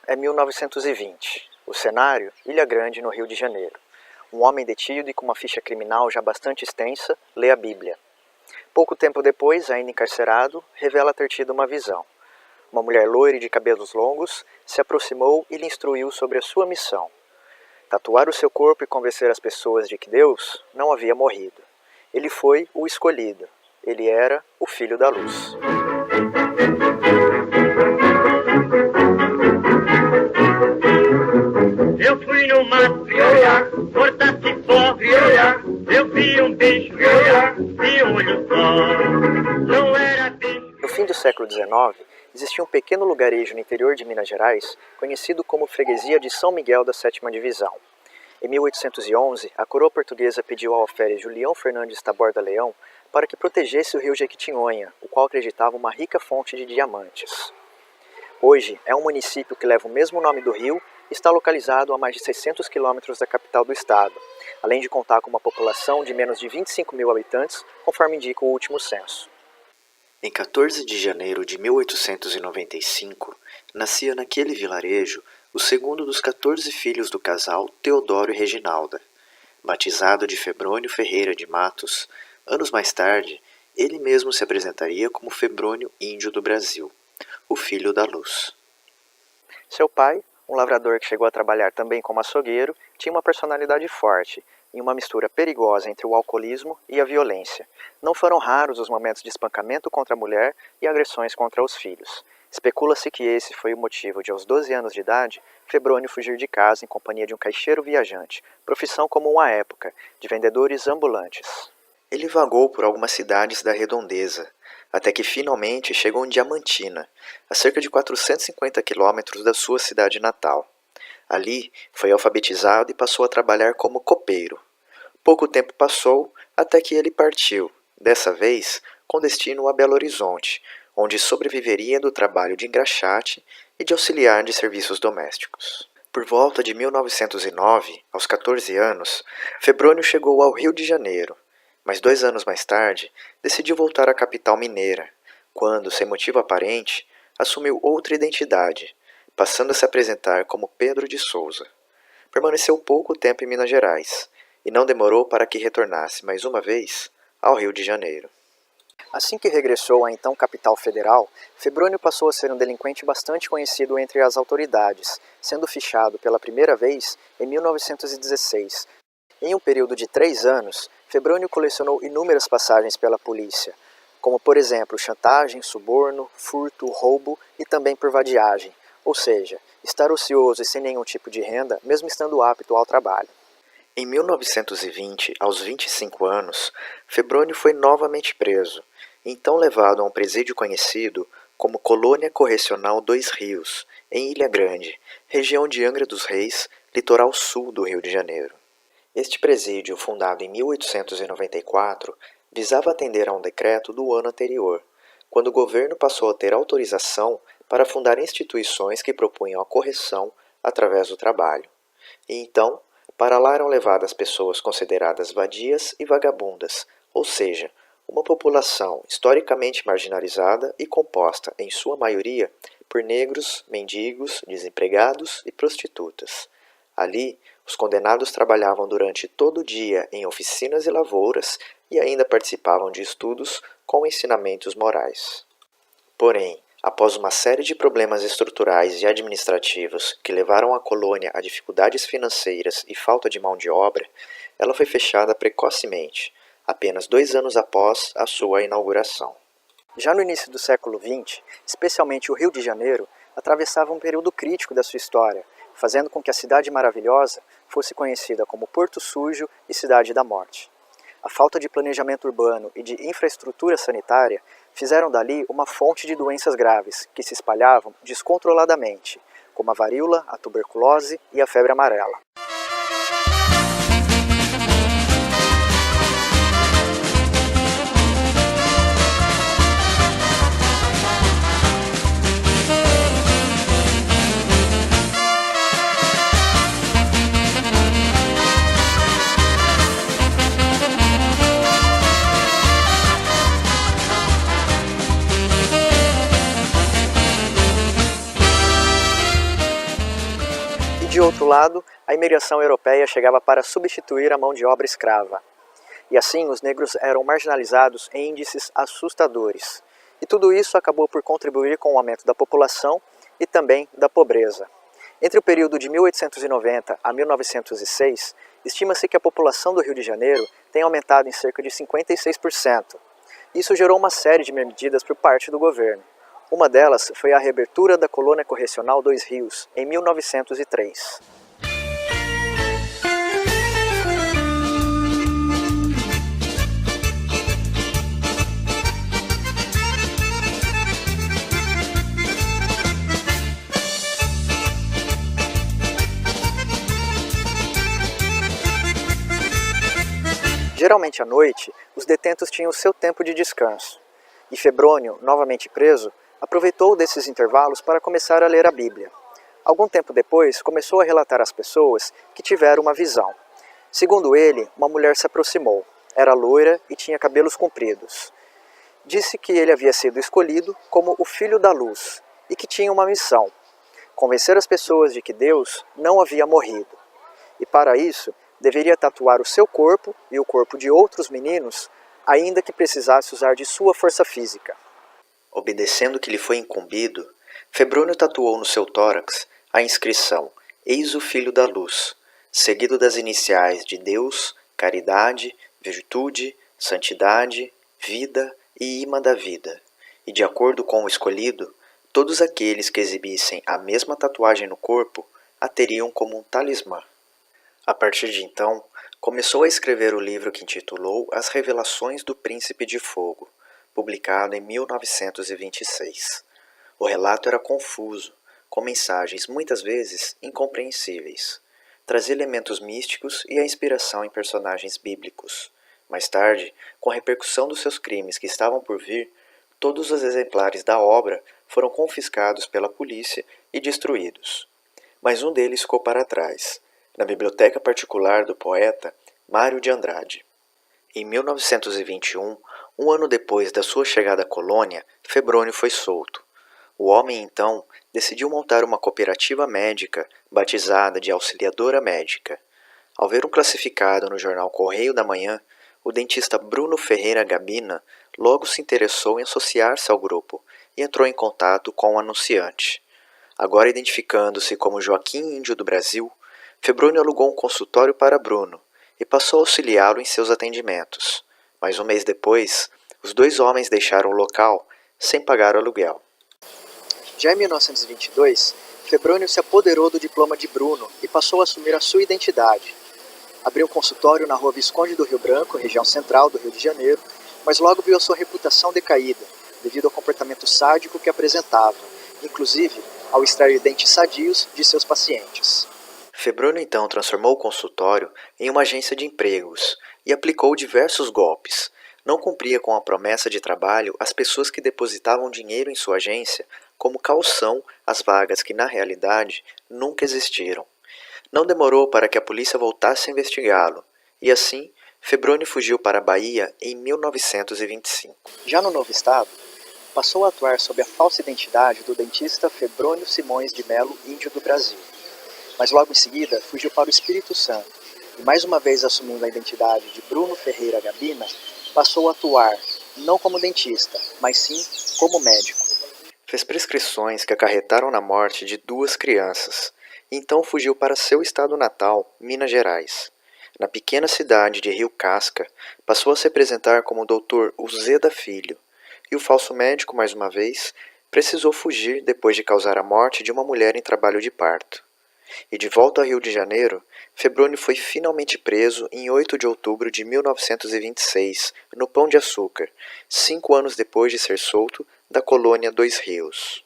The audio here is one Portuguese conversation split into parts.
É 1920. O cenário, Ilha Grande, no Rio de Janeiro. Um homem detido e com uma ficha criminal já bastante extensa, lê a Bíblia. Pouco tempo depois, ainda encarcerado, revela ter tido uma visão. Uma mulher loira e de cabelos longos se aproximou e lhe instruiu sobre a sua missão. Tatuar o seu corpo e convencer as pessoas de que Deus não havia morrido. Ele foi o escolhido. Ele era o Filho da Luz. Eu fui no mato, cortar cipó, eu vi um bicho, vi um olho só, não era bicho. No fim do século XIX, existia um pequeno lugarejo no interior de Minas Gerais, conhecido como Freguesia de São Miguel da 7ª Divisão. Em 1811, a coroa portuguesa pediu ao alferes Julião Fernandes Taborda Leão para que protegesse o rio Jequitinhonha, o qual acreditava uma rica fonte de diamantes. Hoje, é um município que leva o mesmo nome do rio e está localizado a mais de 600 quilômetros da capital do estado, além de contar com uma população de menos de 25 mil habitantes, conforme indica o último censo. Em 14 de janeiro de 1895, nascia naquele vilarejo o segundo dos 14 filhos do casal Teodoro e Reginalda. Batizado de Febrônio Ferreira de Matos, anos mais tarde, ele mesmo se apresentaria como Febrônio Índio do Brasil, o Filho da Luz. Seu pai, um lavrador que chegou a trabalhar também como açougueiro, tinha uma personalidade forte e uma mistura perigosa entre o alcoolismo e a violência. Não foram raros os momentos de espancamento contra a mulher e agressões contra os filhos. Especula-se que esse foi o motivo de, aos 12 anos de idade, Febrônio fugir de casa em companhia de um caixeiro viajante, profissão comum à época, de vendedores ambulantes. Ele vagou por algumas cidades da redondeza, até que finalmente chegou em Diamantina, a cerca de 450 quilômetros da sua cidade natal. Ali, foi alfabetizado e passou a trabalhar como copeiro. Pouco tempo passou até que ele partiu, dessa vez com destino a Belo Horizonte, onde sobreviveria do trabalho de engraxate e de auxiliar de serviços domésticos. Por volta de 1909, aos 14 anos, Febrônio chegou ao Rio de Janeiro, mas 2 anos mais tarde decidiu voltar à capital mineira, quando, sem motivo aparente, assumiu outra identidade, passando a se apresentar como Pedro de Souza. Permaneceu pouco tempo em Minas Gerais, e não demorou para que retornasse mais uma vez ao Rio de Janeiro. Assim que regressou à então capital federal, Febrônio passou a ser um delinquente bastante conhecido entre as autoridades, sendo fichado pela primeira vez em 1916. Em um período de 3 anos, Febrônio colecionou inúmeras passagens pela polícia, como por exemplo chantagem, suborno, furto, roubo e também por vadiagem, ou seja, estar ocioso e sem nenhum tipo de renda, mesmo estando apto ao trabalho. Em 1920, aos 25 anos, Febrônio foi novamente preso, então levado a um presídio conhecido como Colônia Correcional Dois Rios, em Ilha Grande, região de Angra dos Reis, litoral sul do Rio de Janeiro. Este presídio, fundado em 1894, visava atender a um decreto do ano anterior, quando o governo passou a ter autorização para fundar instituições que propunham a correção através do trabalho. E então, para lá eram levadas pessoas consideradas vadias e vagabundas, ou seja, uma população historicamente marginalizada e composta, em sua maioria, por negros, mendigos, desempregados e prostitutas. Ali, os condenados trabalhavam durante todo o dia em oficinas e lavouras e ainda participavam de estudos com ensinamentos morais. Porém, após uma série de problemas estruturais e administrativos que levaram a colônia a dificuldades financeiras e falta de mão de obra, ela foi fechada precocemente, apenas 2 anos após a sua inauguração. Já no início do século XX, especialmente o Rio de Janeiro, atravessava um período crítico da sua história, fazendo com que a Cidade Maravilhosa fosse conhecida como Porto Sujo e Cidade da Morte. A falta de planejamento urbano e de infraestrutura sanitária fizeram dali uma fonte de doenças graves que se espalhavam descontroladamente, como a varíola, a tuberculose e a febre amarela. de outro lado, a imigração europeia chegava para substituir a mão de obra escrava. E assim, os negros eram marginalizados em índices assustadores. E tudo isso acabou por contribuir com o aumento da população e também da pobreza. Entre o período de 1890 a 1906, estima-se que a população do Rio de Janeiro tenha aumentado em cerca de 56%. Isso gerou uma série de medidas por parte do governo. Uma delas foi a reabertura da Colônia Correcional Dois Rios, em 1903. Geralmente à noite, os detentos tinham seu tempo de descanso. E Febrônio, novamente preso, aproveitou desses intervalos para começar a ler a Bíblia. Algum tempo depois, começou a relatar às pessoas que tiveram uma visão. Segundo ele, uma mulher se aproximou. Era loira e tinha cabelos compridos. Disse que ele havia sido escolhido como o Filho da Luz e que tinha uma missão: convencer as pessoas de que Deus não havia morrido. E para isso, deveria tatuar o seu corpo e o corpo de outros meninos, ainda que precisasse usar de sua força física. Obedecendo o que lhe foi incumbido, Febrônio tatuou no seu tórax a inscrição "Eis o Filho da Luz", seguido das iniciais de Deus, caridade, virtude, santidade, vida e imã da vida. E de acordo com o escolhido, todos aqueles que exibissem a mesma tatuagem no corpo a teriam como um talismã. A partir de então, começou a escrever o livro que intitulou As Revelações do Príncipe de Fogo, publicado em 1926. O relato era confuso, com mensagens muitas vezes incompreensíveis. Trazia elementos místicos e a inspiração em personagens bíblicos. Mais tarde, com a repercussão dos seus crimes que estavam por vir, todos os exemplares da obra foram confiscados pela polícia e destruídos. Mas um deles ficou para trás, na biblioteca particular do poeta Mário de Andrade. Em 1921, um ano depois da sua chegada à colônia, Febrônio foi solto. O homem, então, decidiu montar uma cooperativa médica batizada de Auxiliadora Médica. Ao ver um classificado no jornal Correio da Manhã, o dentista Bruno Ferreira Gabina logo se interessou em associar-se ao grupo e entrou em contato com o anunciante. Agora identificando-se como Joaquim Índio do Brasil, Febrônio alugou um consultório para Bruno e passou a auxiliá-lo em seus atendimentos. Mas um mês depois, os dois homens deixaram o local sem pagar o aluguel. Já em 1922, Febrônio se apoderou do diploma de Bruno e passou a assumir a sua identidade. Abriu um consultório na rua Visconde do Rio Branco, região central do Rio de Janeiro, mas logo viu a sua reputação decaída, devido ao comportamento sádico que apresentava, inclusive ao extrair dentes sadios de seus pacientes. Febrônio então transformou o consultório em uma agência de empregos e aplicou diversos golpes. Não cumpria com a promessa de trabalho às pessoas que depositavam dinheiro em sua agência como caução às vagas que, na realidade, nunca existiram. Não demorou para que a polícia voltasse a investigá-lo, e assim, Febrônio fugiu para a Bahia em 1925. Já no novo estado, passou a atuar sob a falsa identidade do dentista Febrônio Simões de Melo, Índio do Brasil. Mas logo em seguida fugiu para o Espírito Santo e, mais uma vez assumindo a identidade de Bruno Ferreira Gabina, passou a atuar não como dentista, mas sim como médico. Fez prescrições que acarretaram na morte de 2 crianças, e então fugiu para seu estado natal, Minas Gerais. Na pequena cidade de Rio Casca, passou a se apresentar como Dr. Uzeda Filho, e o falso médico, mais uma vez, precisou fugir depois de causar a morte de uma mulher em trabalho de parto. E de volta ao Rio de Janeiro, Febrônio foi finalmente preso em 8 de outubro de 1926, no Pão de Açúcar, 5 anos depois de ser solto da colônia Dois Rios.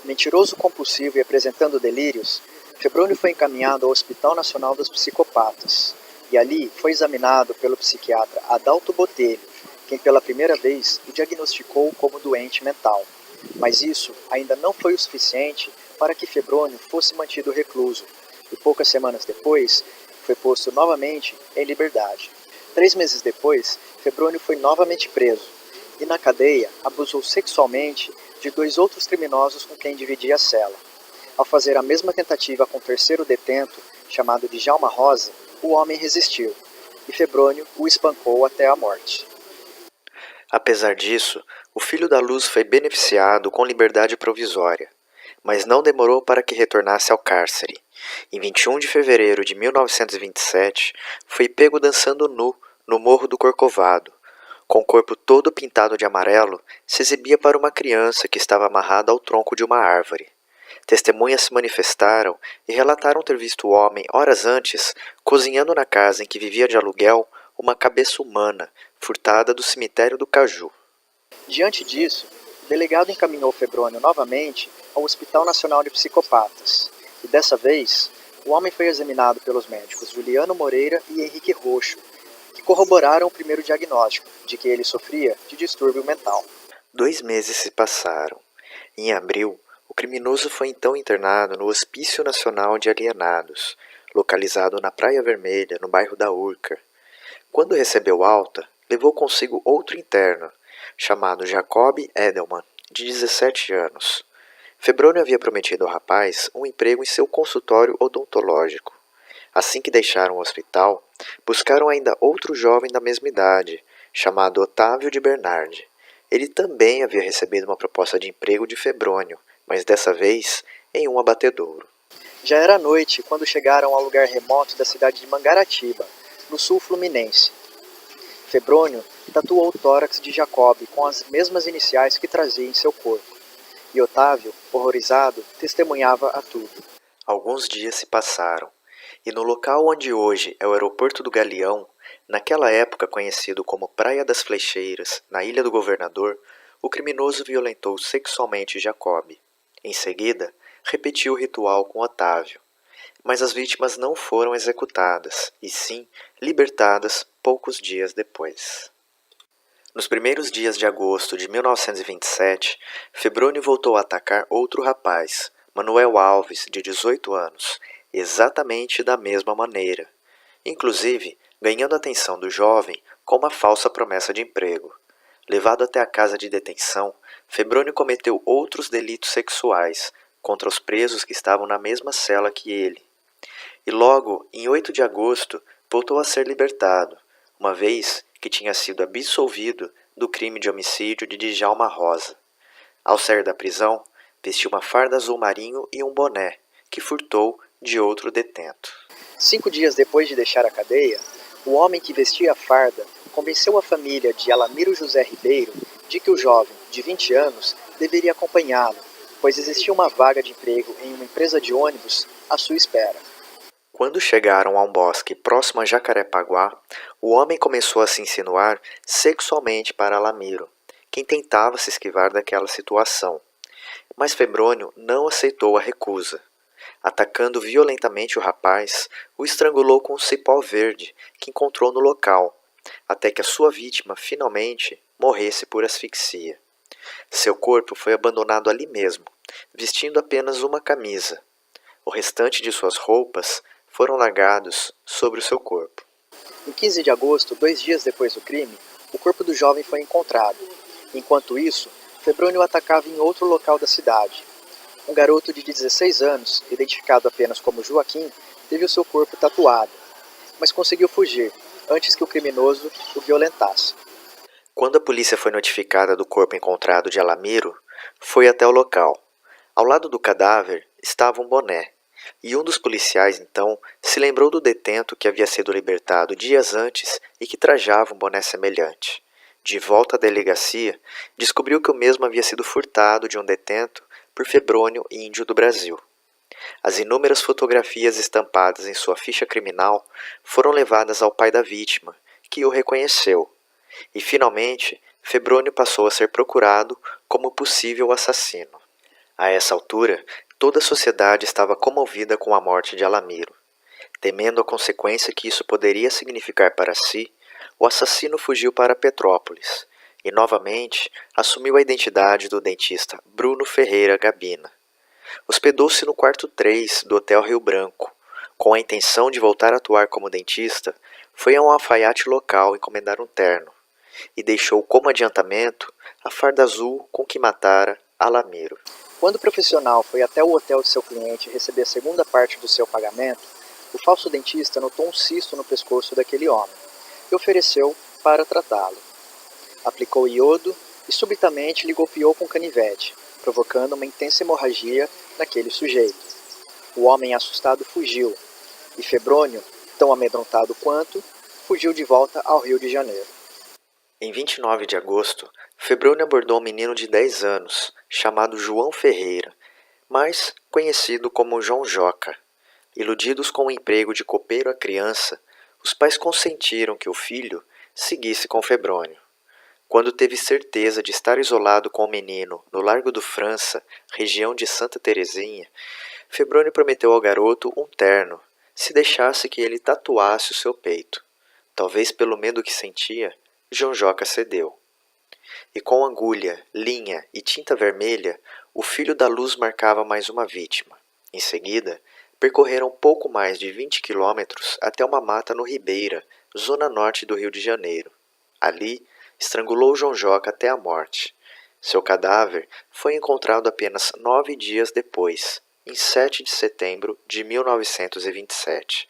Mentiroso compulsivo e apresentando delírios, Febrônio foi encaminhado ao Hospital Nacional dos Psicopatas, e ali foi examinado pelo psiquiatra Adalto Botelho, quem pela primeira vez o diagnosticou como doente mental. Mas isso ainda não foi o suficiente para que Febrônio fosse mantido recluso, e poucas semanas depois foi posto novamente em liberdade. 3 meses depois, Febrônio foi novamente preso, e na cadeia abusou sexualmente de 2 outros criminosos com quem dividia a cela. Ao fazer a mesma tentativa com o terceiro detento, chamado de Djalma Rosa, o homem resistiu, e Febrônio o espancou até a morte. Apesar disso, o Filho da Luz foi beneficiado com liberdade provisória, mas não demorou para que retornasse ao cárcere. Em 21 de fevereiro de 1927, foi pego dançando nu no Morro do Corcovado. Com o corpo todo pintado de amarelo, se exibia para uma criança que estava amarrada ao tronco de uma árvore. Testemunhas se manifestaram e relataram ter visto o homem, horas antes, cozinhando na casa em que vivia de aluguel uma cabeça humana, furtada do cemitério do Caju. Diante disso, o delegado encaminhou Febrônio novamente ao Hospital Nacional de Psicopatas, e dessa vez, o homem foi examinado pelos médicos Juliano Moreira e Henrique Roxo, que corroboraram o primeiro diagnóstico, de que ele sofria de distúrbio mental. 2 meses se passaram. Em abril, o criminoso foi então internado no Hospício Nacional de Alienados, localizado na Praia Vermelha, no bairro da Urca. Quando recebeu alta, levou consigo outro interno, chamado Jacob Edelman, de 17 anos. Febrônio havia prometido ao rapaz um emprego em seu consultório odontológico. Assim que deixaram o hospital, buscaram ainda outro jovem da mesma idade, chamado Otávio de Bernardi. Ele também havia recebido uma proposta de emprego de Febrônio, mas dessa vez em um abatedouro. Já era noite quando chegaram ao lugar remoto da cidade de Mangaratiba, no sul fluminense. Febrônio tatuou o tórax de Jacob com as mesmas iniciais que trazia em seu corpo, e Otávio, horrorizado, testemunhava a tudo. Alguns dias se passaram, e no local onde hoje é o aeroporto do Galeão, naquela época conhecido como Praia das Flecheiras, na Ilha do Governador, o criminoso violentou sexualmente Jacob. Em seguida, repetiu o ritual com Otávio. Mas as vítimas não foram executadas, e sim libertadas poucos dias depois. Nos primeiros dias de agosto de 1927, Febrônio voltou a atacar outro rapaz, Manuel Alves, de 18 anos, exatamente da mesma maneira, inclusive ganhando a atenção do jovem com uma falsa promessa de emprego. Levado até a casa de detenção, Febrônio cometeu outros delitos sexuais contra os presos que estavam na mesma cela que ele. E logo, em 8 de agosto, voltou a ser libertado, uma vez que tinha sido absolvido do crime de homicídio de Djalma Rosa. Ao sair da prisão, vestiu uma farda azul marinho e um boné, que furtou de outro detento. 5 dias depois de deixar a cadeia, o homem que vestia a farda convenceu a família de Alamiro José Ribeiro de que o jovem, de 20 anos, deveria acompanhá-lo, pois existia uma vaga de emprego em uma empresa de ônibus à sua espera. Quando chegaram a um bosque próximo a Jacarepaguá, o homem começou a se insinuar sexualmente para Alamiro, quem tentava se esquivar daquela situação. Mas Febrônio não aceitou a recusa. Atacando violentamente o rapaz, o estrangulou com um cipó verde que encontrou no local, até que a sua vítima finalmente morresse por asfixia. Seu corpo foi abandonado ali mesmo, vestindo apenas uma camisa. O restante de suas roupas foram largados sobre o seu corpo. Em 15 de agosto, 2 dias depois do crime, o corpo do jovem foi encontrado. Enquanto isso, Febrônio atacava em outro local da cidade. Um garoto de 16 anos, identificado apenas como Joaquim, teve o seu corpo tatuado, mas conseguiu fugir antes que o criminoso o violentasse. Quando a polícia foi notificada do corpo encontrado de Alamiro, foi até o local. Ao lado do cadáver estava um boné, e um dos policiais, então, se lembrou do detento que havia sido libertado dias antes e que trajava um boné semelhante. De volta à delegacia, descobriu que o mesmo havia sido furtado de um detento por Febrônio Índio do Brasil. As inúmeras fotografias estampadas em sua ficha criminal foram levadas ao pai da vítima, que o reconheceu. E, finalmente, Febrônio passou a ser procurado como possível assassino. A essa altura, toda a sociedade estava comovida com a morte de Alamiro. Temendo a consequência que isso poderia significar para si, o assassino fugiu para Petrópolis e, novamente, assumiu a identidade do dentista Bruno Ferreira Gabina. Hospedou-se no quarto 3 do Hotel Rio Branco. Com a intenção de voltar a atuar como dentista, foi a um alfaiate local encomendar um terno e deixou como adiantamento a farda azul com que matara Alamiro. Quando o profissional foi até o hotel de seu cliente receber a segunda parte do seu pagamento, o falso dentista notou um cisto no pescoço daquele homem e ofereceu para tratá-lo. Aplicou iodo e subitamente lhe golpeou com canivete, provocando uma intensa hemorragia naquele sujeito. O homem assustado fugiu, e Febrônio, tão amedrontado quanto, fugiu de volta ao Rio de Janeiro. Em 29 de agosto, Febrônio abordou um menino de 10 anos, chamado João Ferreira, mais conhecido como João Joca. Iludidos com o emprego de copeiro à criança, os pais consentiram que o filho seguisse com Febrônio. Quando teve certeza de estar isolado com o menino no Largo do França, região de Santa Terezinha, Febrônio prometeu ao garoto um terno, se deixasse que ele tatuasse o seu peito. Talvez pelo medo que sentia, João Joca cedeu. E com agulha, linha e tinta vermelha, o filho da luz marcava mais uma vítima. Em seguida, percorreram pouco mais de 20 quilômetros até uma mata no Ribeira, zona norte do Rio de Janeiro. Ali, estrangulou João Joca até a morte. Seu cadáver foi encontrado apenas 9 dias depois, em 7 de setembro de 1927.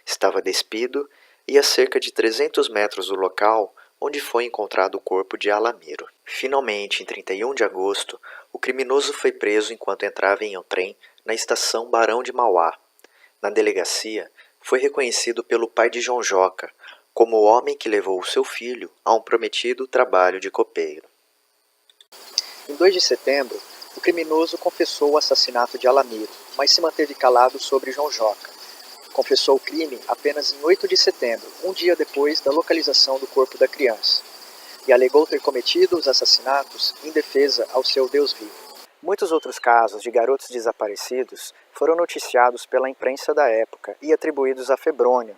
Estava despido e a cerca de 300 metros do local onde foi encontrado o corpo de Alamiro. Finalmente, em 31 de agosto, o criminoso foi preso enquanto entrava em um trem na estação Barão de Mauá. Na delegacia, foi reconhecido pelo pai de João Joca como o homem que levou o seu filho a um prometido trabalho de copeiro. Em 2 de setembro, o criminoso confessou o assassinato de Alamiro, mas se manteve calado sobre João Joca. Confessou o crime apenas em 8 de setembro, um dia depois da localização do corpo da criança, e alegou ter cometido os assassinatos em defesa ao seu Deus vivo. Muitos outros casos de garotos desaparecidos foram noticiados pela imprensa da época e atribuídos a Febrônio,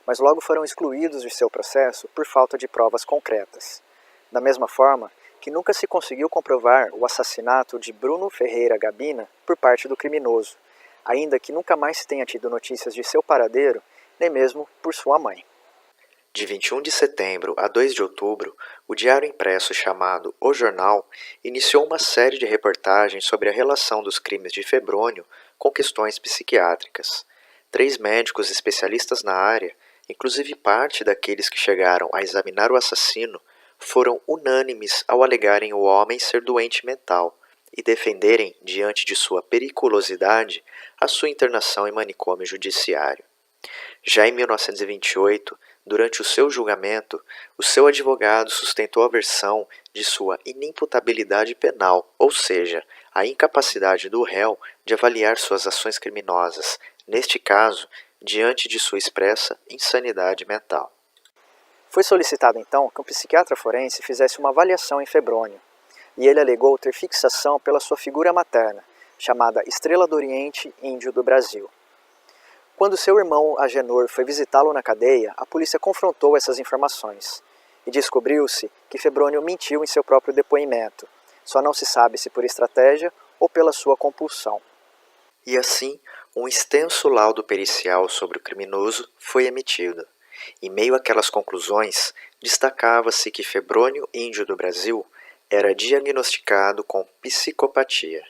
mas logo foram excluídos de seu processo por falta de provas concretas. Da mesma forma que nunca se conseguiu comprovar o assassinato de Bruno Ferreira Gabina por parte do criminoso, ainda que nunca mais se tenha tido notícias de seu paradeiro, nem mesmo por sua mãe. De 21 de setembro a 2 de outubro, o diário impresso chamado O Jornal iniciou uma série de reportagens sobre a relação dos crimes de Febrônio com questões psiquiátricas. 3 médicos especialistas na área, inclusive parte daqueles que chegaram a examinar o assassino, foram unânimes ao alegarem o homem ser doente mental e defenderem, diante de sua periculosidade, a sua internação em manicômio judiciário. Já em 1928, durante o seu julgamento, o seu advogado sustentou a versão de sua inimputabilidade penal, ou seja, a incapacidade do réu de avaliar suas ações criminosas, neste caso, diante de sua expressa insanidade mental. Foi solicitado então que um psiquiatra forense fizesse uma avaliação em Febrônio, e ele alegou ter fixação pela sua figura materna, chamada Estrela do Oriente Índio do Brasil. Quando seu irmão Agenor foi visitá-lo na cadeia, a polícia confrontou essas informações, e descobriu-se que Febrônio mentiu em seu próprio depoimento, só não se sabe se por estratégia ou pela sua compulsão. E assim, um extenso laudo pericial sobre o criminoso foi emitido. Em meio àquelas conclusões, destacava-se que Febrônio Índio do Brasil era diagnosticado com psicopatia.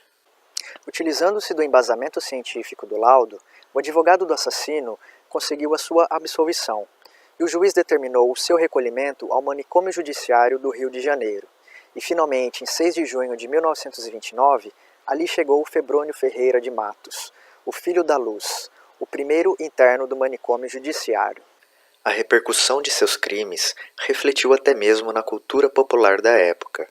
Utilizando-se do embasamento científico do laudo, o advogado do assassino conseguiu a sua absolvição, e o juiz determinou o seu recolhimento ao manicômio judiciário do Rio de Janeiro. E finalmente, em 6 de junho de 1929, ali chegou Febrônio Ferreira de Matos, o filho da luz, o primeiro interno do manicômio judiciário. A repercussão de seus crimes refletiu até mesmo na cultura popular da época.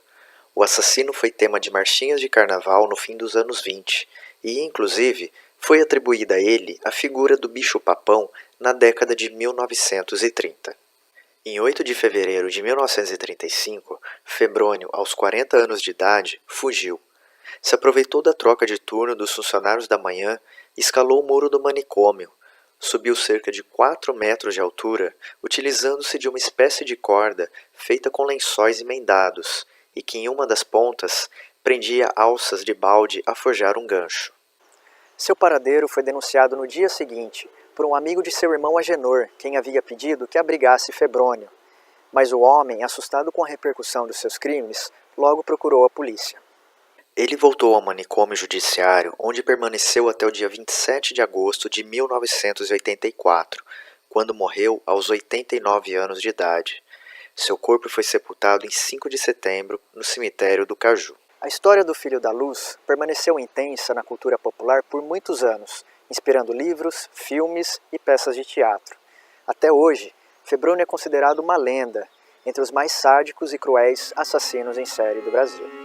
O assassino foi tema de marchinhas de carnaval no fim dos anos 20 e, inclusive, foi atribuída a ele a figura do bicho-papão na década de 1930. Em 8 de fevereiro de 1935, Febrônio, aos 40 anos de idade, fugiu. Se aproveitou da troca de turno dos funcionários da manhã e escalou o muro do manicômio. Subiu cerca de 4 metros de altura, utilizando-se de uma espécie de corda feita com lençóis emendados e que em uma das pontas prendia alças de balde a forjar um gancho. Seu paradeiro foi denunciado no dia seguinte por um amigo de seu irmão Agenor, quem havia pedido que abrigasse Febrônio. Mas o homem, assustado com a repercussão dos seus crimes, logo procurou a polícia. Ele voltou ao manicômio judiciário, onde permaneceu até o dia 27 de agosto de 1984, quando morreu aos 89 anos de idade. Seu corpo foi sepultado em 5 de setembro, no cemitério do Caju. A história do Filho da Luz permaneceu intensa na cultura popular por muitos anos, inspirando livros, filmes e peças de teatro. Até hoje, Febrônio é considerado uma lenda entre os mais sádicos e cruéis assassinos em série do Brasil.